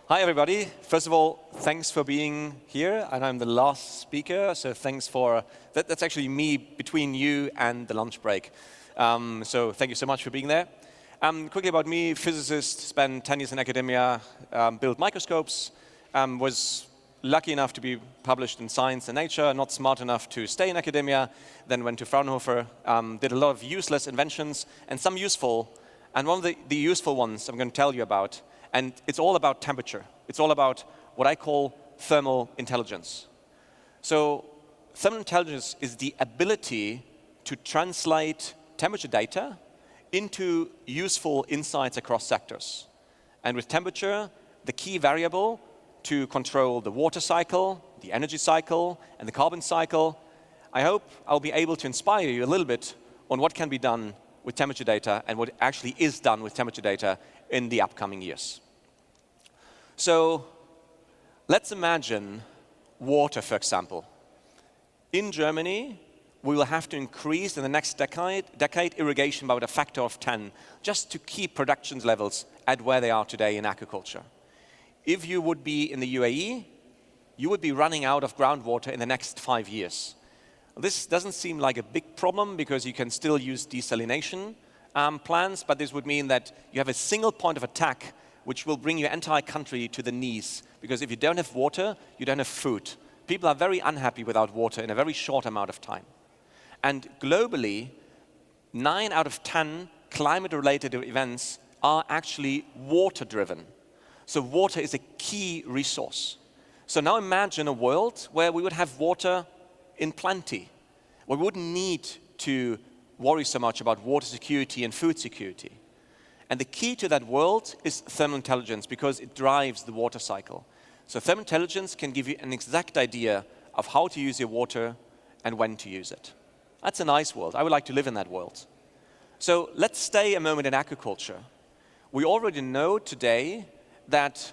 Hi, everybody. First of all, thanks for being here. And I'm the last speaker, so thanks for that. That's actually me between you and the lunch break. So thank you so much for being there. Quickly about me, physicist, spent 10 years in academia, built microscopes, was lucky enough to be published in Science and Nature, not smart enough to stay in academia, then went to Fraunhofer, did a lot of useless inventions and some useful. And one of the useful ones I'm going to tell you about, and it's all about temperature. It's all about what I call thermal intelligence. So thermal intelligence is the ability to translate temperature data into useful insights across sectors. And with temperature, the key variable to control the water cycle, the energy cycle, and the carbon cycle, I hope I'll be able to inspire you a little bit on what can be done with temperature data and what actually is done with temperature data in the upcoming years. So let's imagine water, for example. In Germany, we will have to increase in the next decade irrigation by about a factor of 10, just to keep production levels at where they are today in agriculture. If you would be in the UAE, you would be running out of groundwater in the next 5 years. This doesn't seem like a big problem because you can still use desalination plants, but this would mean that you have a single point of attack which will bring your entire country to the knees. Because if you don't have water, you don't have food. People are very unhappy without water in a very short amount of time. And globally, 9 out of 10 climate-related events are actually water-driven. So water is a key resource. So now imagine a world where we would have water in plenty, where we wouldn't need to worry so much about water security and food security. And the key to that world is thermal intelligence because it drives the water cycle. So thermal intelligence can give you an exact idea of how to use your water and when to use it. That's a nice world. I would like to live in that world. So let's stay a moment in agriculture. We already know today that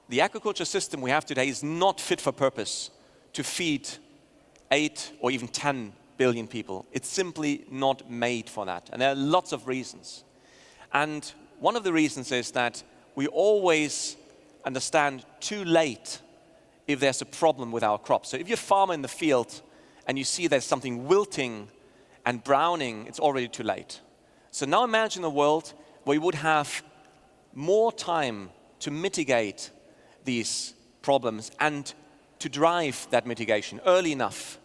the agriculture system we have today is not fit for purpose to feed 8 or even 10 billion people. It's simply not made for that. And there are lots of reasons. And one of the reasons is that we always understand too late if there's a problem with our crops. So if you're a farmer in the field and you see there's something wilting and browning, it's already too late. So now imagine a world where we would have more time to mitigate these problems and to drive that mitigation early enough.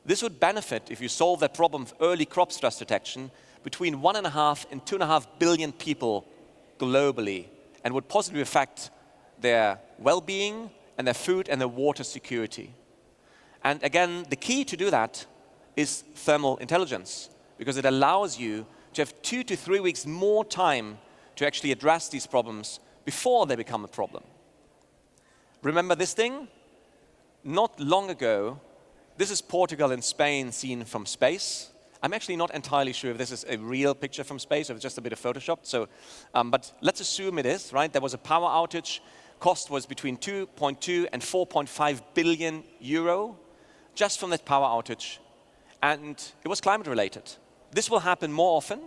This would benefit, if you solve that problem of early crop stress detection, between 1.5 and 2.5 billion people globally, and would positively affect their well-being and their food and their water security. And again, the key to do that is thermal intelligence, because it allows you to have 2 to 3 weeks more time to actually address these problems before they become a problem. Remember this thing? Not long ago, this is Portugal and Spain seen from space. I'm actually not entirely sure if this is a real picture from space or if it's just a bit of Photoshop. So, but let's assume it is, right? There was a power outage. Cost was between 2.2 and 4.5 billion euro just from that power outage. And it was climate related. This will happen more often.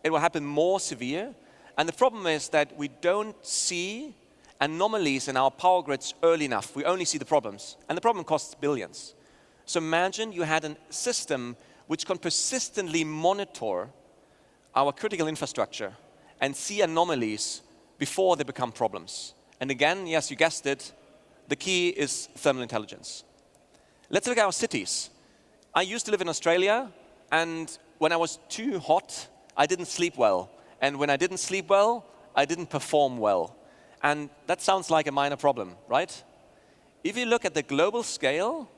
It will happen more severe. And the problem is that we don't see anomalies in our power grids early enough. We only see the problems. And the problem costs billions. So imagine you had a system which can persistently monitor our critical infrastructure and see anomalies before they become problems. And again, yes, you guessed it, the key is thermal intelligence. Let's look at our cities. I used to live in Australia, and when I was too hot, I didn't sleep well. And when I didn't sleep well, I didn't perform well. And that sounds like a minor problem, right? If you look at the global scale,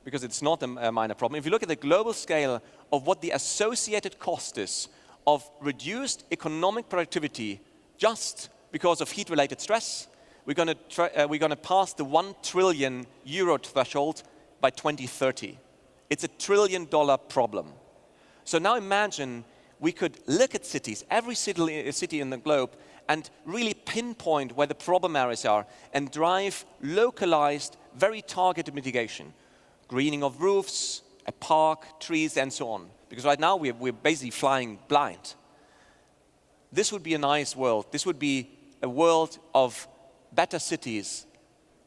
because it's not a minor problem. If you look at the global scale of what the associated cost is of reduced economic productivity just because of heat-related stress, we're going to pass the 1 trillion euro threshold by 2030. It's $1 trillion problem. So now imagine we could look at cities, every city in the globe, and really pinpoint where the problem areas are and drive localized, very targeted mitigation. Greening of roofs, a park, trees, and so on. Because right now we're basically flying blind. This would be a nice world. This would be a world of better cities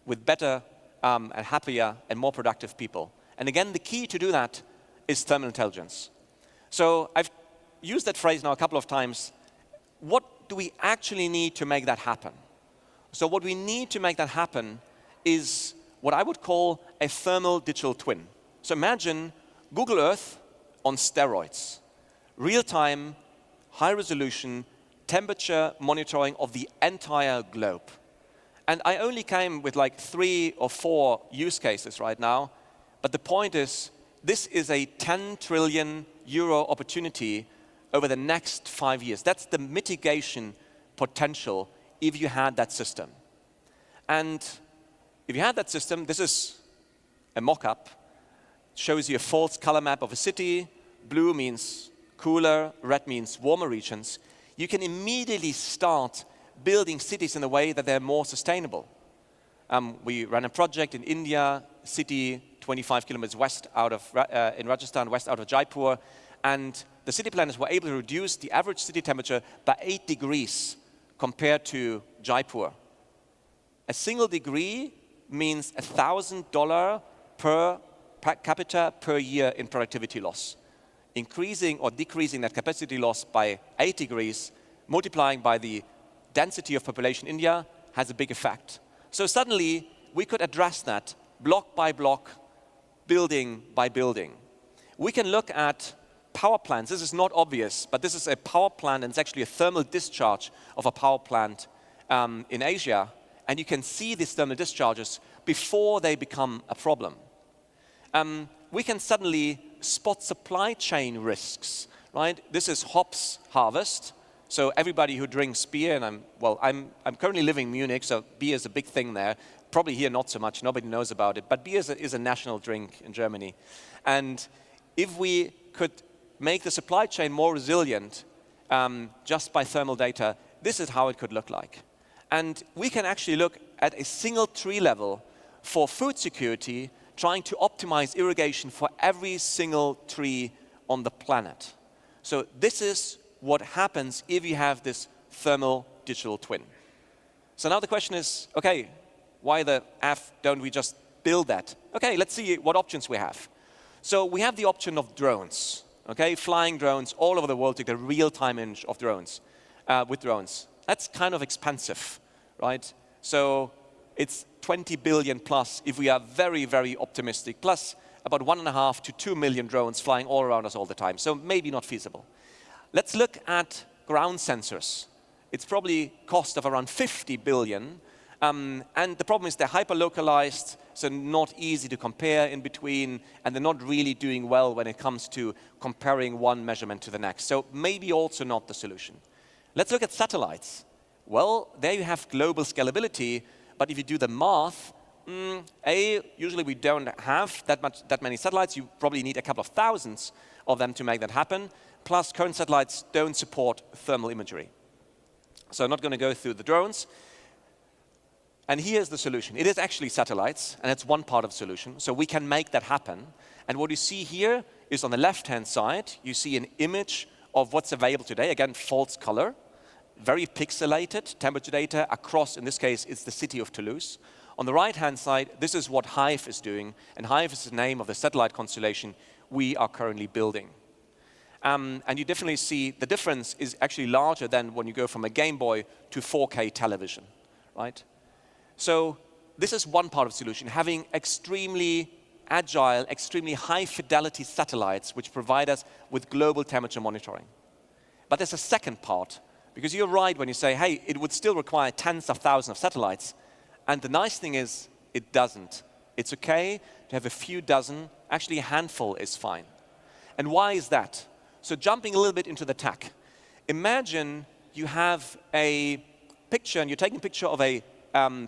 with better and happier and more productive people. And again, the key to do that is thermal intelligence. So I've used that phrase now a couple of times. What do we actually need to make that happen? So what we need to make that happen is what I would call a thermal digital twin. So imagine Google Earth on steroids. Real-time, high-resolution, temperature monitoring of the entire globe. And I only came with like 3 or 4 use cases right now, but the point is, this is a 10 trillion euro opportunity over the next 5 years. That's the mitigation potential if you had that system. And if you had that system, this is a mock-up, shows you a false color map of a city. Blue means cooler, red means warmer regions. You can immediately start building cities in a way that they're more sustainable. We ran a project in India, city 25 kilometers west out of, in Rajasthan, west out of Jaipur, and the city planners were able to reduce the average city temperature by 8 degrees compared to Jaipur. A single degree means $1,000 per capita per year in productivity loss. Increasing or decreasing that capacity loss by 8 degrees, multiplying by the density of population in India, has a big effect. So suddenly, we could address that block by block, building by building. We can look at power plants. This is not obvious, but this is a power plant, and it's actually a thermal discharge of a power plant in Asia. And you can see these thermal discharges before they become a problem. We can suddenly spot supply chain risks, right? This is hops harvest. So everybody who drinks beer, and I'm currently living in Munich, so beer is a big thing there. Probably here not so much, nobody knows about it, but beer is a national drink in Germany. And if we could make the supply chain more resilient just by thermal data, this is how it could look like. And we can actually look at a single tree level for food security, trying to optimize irrigation for every single tree on the planet. So this is what happens if you have this thermal digital twin. So now the question is, okay, why the F don't we just build that? Okay, let's see what options we have. So we have the option of drones, okay, flying drones all over the world to get a real-time image of drones, with drones. That's kind of expensive, right? So it's 20 billion plus if we are very, very optimistic, plus about 1.5 to 2 million drones flying all around us all the time, so maybe not feasible. Let's look at ground sensors. It's probably cost of around 50 billion, and the problem is they're hyper-localized, so not easy to compare in between, and they're not really doing well when it comes to comparing one measurement to the next. So maybe also not the solution. Let's look at satellites. Well, there you have global scalability, but if you do the math, usually we don't have that many satellites. You probably need a couple of thousands of them to make that happen. Plus, current satellites don't support thermal imagery. So I'm not going to go through the drones. And here's the solution. It is actually satellites, and it's one part of the solution. So we can make that happen. And what you see here is on the left-hand side, you see an image of what's available today. Again, false color, very pixelated temperature data across, in this case, it's the city of Toulouse. On the right-hand side, this is what Hive is doing. And Hive is the name of the satellite constellation we are currently building. And you definitely see the difference is actually larger than when you go from a Game Boy to 4K television, right? So this is one part of the solution, having extremely agile, extremely high-fidelity satellites which provide us with global temperature monitoring. But there's a second part, because you're right when you say, hey, it would still require tens of thousands of satellites. And the nice thing is, it doesn't. It's okay to have a few dozen. Actually, a handful is fine. And why is that? So jumping a little bit into the tech. Imagine you have a picture, and you're taking a picture of a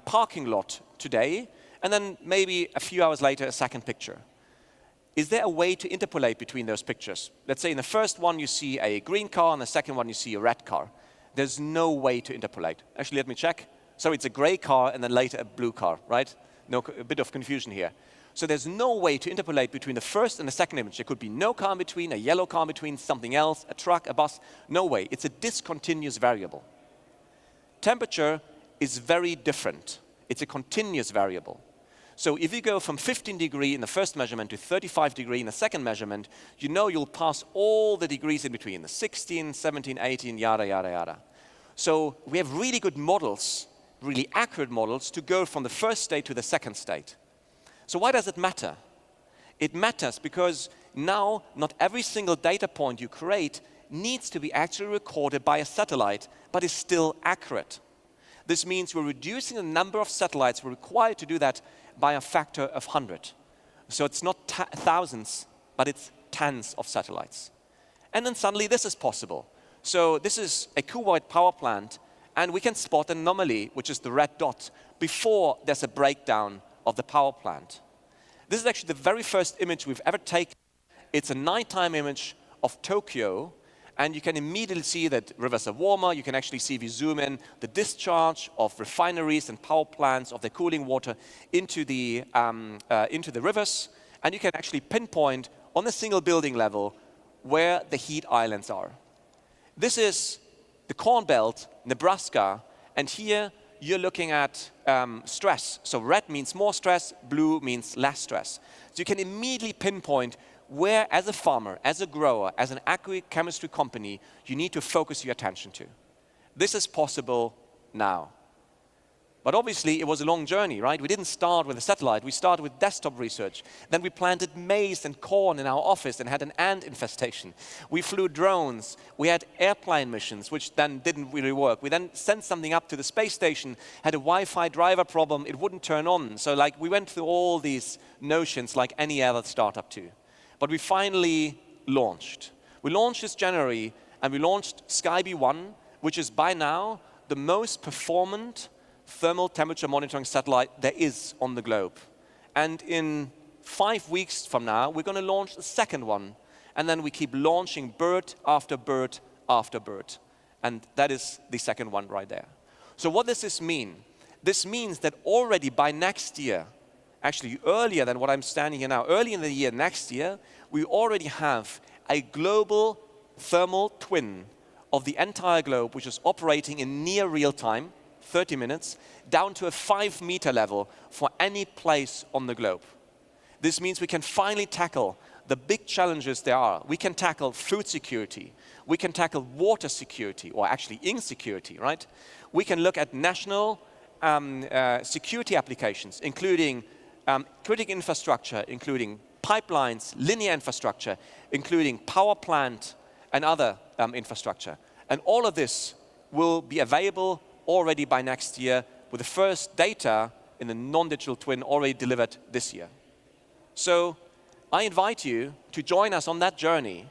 parking lot today, and then maybe a few hours later, a second picture. Is there a way to interpolate between those pictures? Let's say in the first one you see a green car, and the second one you see a red car. There's no way to interpolate. Actually, let me check. So it's a gray car, and then later a blue car, right? No, a bit of confusion here. So there's no way to interpolate between the first and the second image. There could be no car in between, a yellow car in between, something else, a truck, a bus. No way. It's a discontinuous variable. Temperature is very different. It's a continuous variable. So if you go from 15 degrees in the first measurement to 35 degrees in the second measurement, you know you'll pass all the degrees in between, the 16, 17, 18, yada, yada, yada. So we have really good models, really accurate models, to go from the first state to the second state. So why does it matter? It matters because now not every single data point you create needs to be actually recorded by a satellite, but is still accurate. This means we're reducing the number of satellites we're required to do that by a factor of 100. So it's not thousands, but it's tens of satellites. And then suddenly this is possible. So this is a Kuwait power plant, and we can spot an anomaly, which is the red dot, before there's a breakdown of the power plant. This is actually the very first image we've ever taken. It's a nighttime image of Tokyo, and you can immediately see that rivers are warmer. You can actually see, if you zoom in, the discharge of refineries and power plants of the cooling water into the rivers. And you can actually pinpoint on a single building level where the heat islands are. This is the Corn Belt, Nebraska, and here you're looking at stress. So red means more stress, blue means less stress. So you can immediately pinpoint where, as a farmer, as a grower, as an agrochemistry company, you need to focus your attention to. This is possible now. But obviously, it was a long journey, right? We didn't start with a satellite. We started with desktop research. Then we planted maize and corn in our office and had an ant infestation. We flew drones. We had airplane missions, which then didn't really work. We then sent something up to the space station, had a Wi-Fi driver problem. It wouldn't turn on. So we went through all these notions like any other startup too. But we finally launched. We launched this January, and we launched Skyby 1, which is by now the most performant thermal temperature monitoring satellite there is on the globe. And in 5 weeks from now, we're going to launch the second one. And then we keep launching bird after bird after bird. And that is the second one right there. So what does this mean? This means that already by next year, actually earlier than what I'm standing here now, early in the year next year, we already have a global thermal twin of the entire globe, which is operating in near real time, 30 minutes, down to a 5-meter level for any place on the globe. This means we can finally tackle the big challenges there are. We can tackle food security. We can tackle water security, or actually insecurity, right? We can look at national security applications, including critical infrastructure, including pipelines, linear infrastructure, including power plant and other infrastructure. And all of this will be available already by next year, with the first data in the non-digital twin already delivered this year. So I invite you to join us on that journey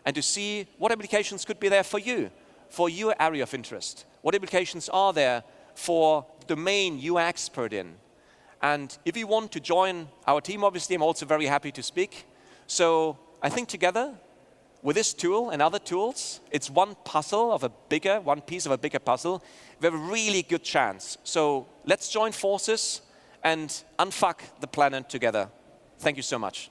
and to see what applications could be there for you, for your area of interest. What applications are there for the domain you are expert in? And if you want to join our team, obviously, I'm also very happy to speak. So I think together, with this tool and other tools, it's one piece of a bigger puzzle. We have a really good chance. So let's join forces and unfuck the planet together. Thank you so much.